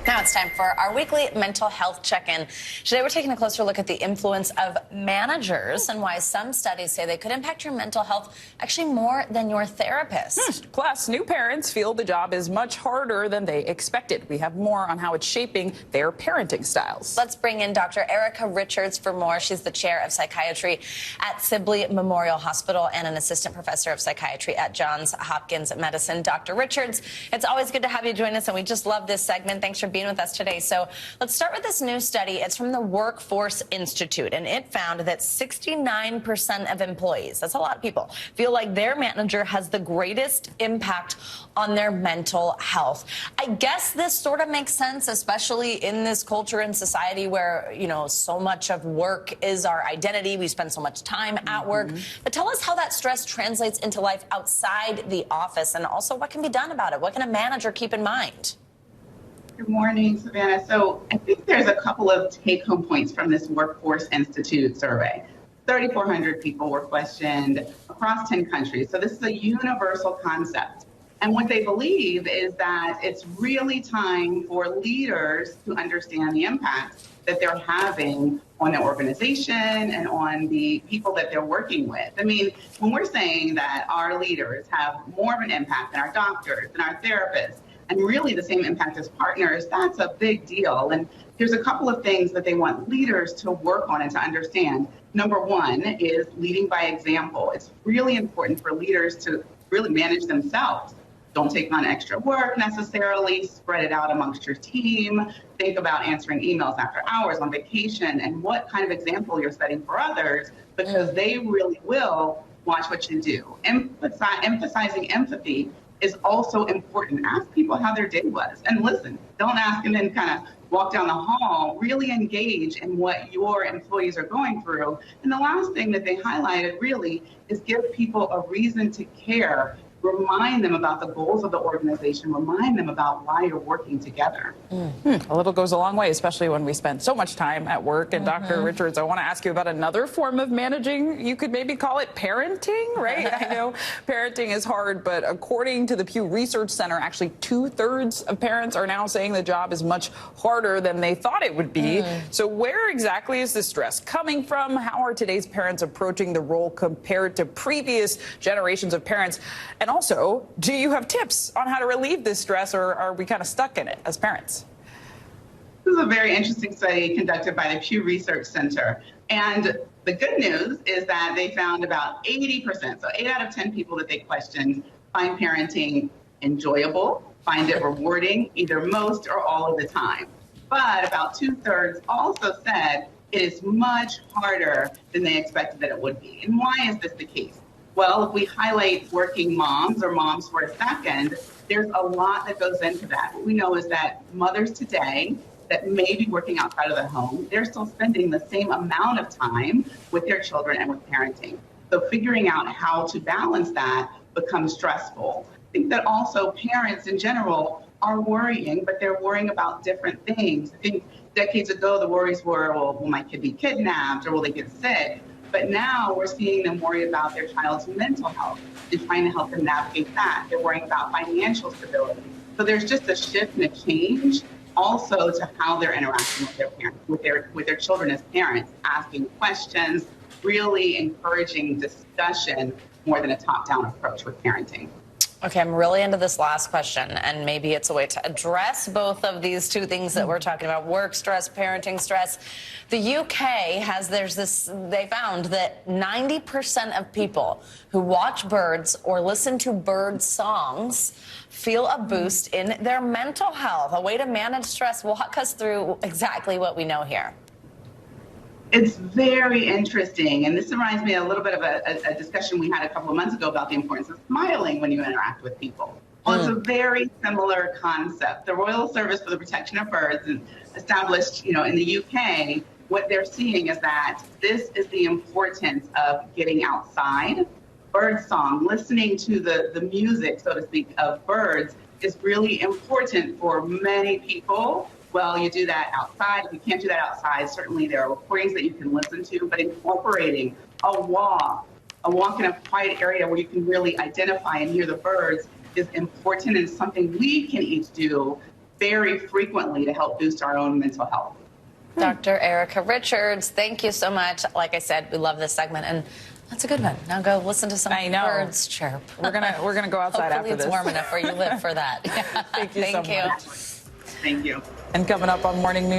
Now it's time for our weekly mental health check-in. Today we're taking a closer look at the influence of managers and why some studies say they could impact your mental health actually more than your therapist. Plus, new parents feel the job is much harder than they expected. We have more on how it's shaping their parenting styles. Let's bring in Dr. Erica Richards for more. She's the chair of psychiatry at Sibley Memorial Hospital and an assistant professor of psychiatry at Johns Hopkins Medicine. Dr. Richards, it's always good to have you join us, and we just love this segment. Thanks for being with us today. So let's start with this new study. It's from the Workforce Institute, and it found that 69% of employees, that's a lot of people, feel like their manager has the greatest impact on their mental health. I guess this sort of makes sense, especially in this culture and society where, you know, so much of work is our identity. We spend so much time at work. But tell us how that stress translates into life outside the office, and also what can be done about it. What can a manager keep in mind? Good morning, Savannah. So I think there's a couple of take-home points from this Workforce Institute survey. 3,400 people were questioned across 10 countries. So this is a universal concept. And what they believe is that it's really time for leaders to understand the impact that they're having on their organization and on the people that they're working with. I mean, when we're saying that our leaders have more of an impact than our doctors and our therapists, and really the same impact as partners, that's a big deal. And there's a couple of things that they want leaders to work on and to understand. Number one is leading by example. It's really important for leaders to really manage themselves. Don't take on extra work necessarily, spread it out amongst your team. Think about answering emails after hours on vacation and what kind of example you're setting for others, because they really will watch what you do. Emphasizing empathy is also important. Ask people how their day was and listen. Don't ask and then kind of walk down the hall. Really engage in what your employees are going through. And the last thing that they highlighted really is give people a reason to care. Remind them about the goals of the organization. Remind them about why you're working together. A little goes a long way, especially when we spend so much time at work. And Dr. Richards, I want to ask you about another form of managing. You could maybe call it parenting, right? I know parenting is hard, but according to the Pew Research Center, actually 2/3 of parents are now saying the job is much harder than they thought it would be. So where exactly is this stress coming from? How are today's parents approaching the role compared to previous generations of parents? And also, do you have tips on how to relieve this stress, or are we kind of stuck in it as parents? This is a very interesting study conducted by the Pew Research Center. And the good news is that they found about 80%, so 8 out of 10 people that they questioned, find parenting enjoyable, find it rewarding, either most or all of the time. But about 2/3 also said it is much harder than they expected that it would be. And why is this the case? Well, if we highlight working moms or moms for a second, there's a lot that goes into that. What we know is that mothers today that may be working outside of the home, they're still spending the same amount of time with their children and with parenting. So figuring out how to balance that becomes stressful. I think that also parents in general are worrying, but they're worrying about different things. I think decades ago, the worries were, well, will my kid be kidnapped or will they get sick? But now we're seeing them worry about their child's mental health and trying to help them navigate that. They're worrying about financial stability. So there's just a shift and a change also to how they're interacting with their parents, with their children as parents, asking questions, really encouraging discussion more than a top-down approach with parenting. Okay, I'm really into this last question, and maybe it's a way to address both of these two things that we're talking about, work stress, parenting stress. The UK they found that 90% of people who watch birds or listen to bird songs feel a boost in their mental health, a way to manage stress. Walk us through exactly what we know here. It's very interesting, and this reminds me a little bit of a discussion we had a couple of months ago about the importance of smiling when you interact with people. Well, it's a very similar concept. The Royal Service for the Protection of Birds, established, in the UK, what they're seeing is that this is the importance of getting outside. Bird song, listening to the music, so to speak, of birds is really important for many people. Well, you do that outside. If you can't do that outside, certainly there are recordings that you can listen to, but incorporating a walk in a quiet area where you can really identify and hear the birds is important, and something we can each do very frequently to help boost our own mental health. Dr. Erica Richards, thank you so much. Like I said, we love this segment, and that's a good one. Now go listen to some birds chirp. We're gonna go outside Hopefully after this. it's warm enough where you live for that. Thank you so much. Thank you. And coming up on Morning News.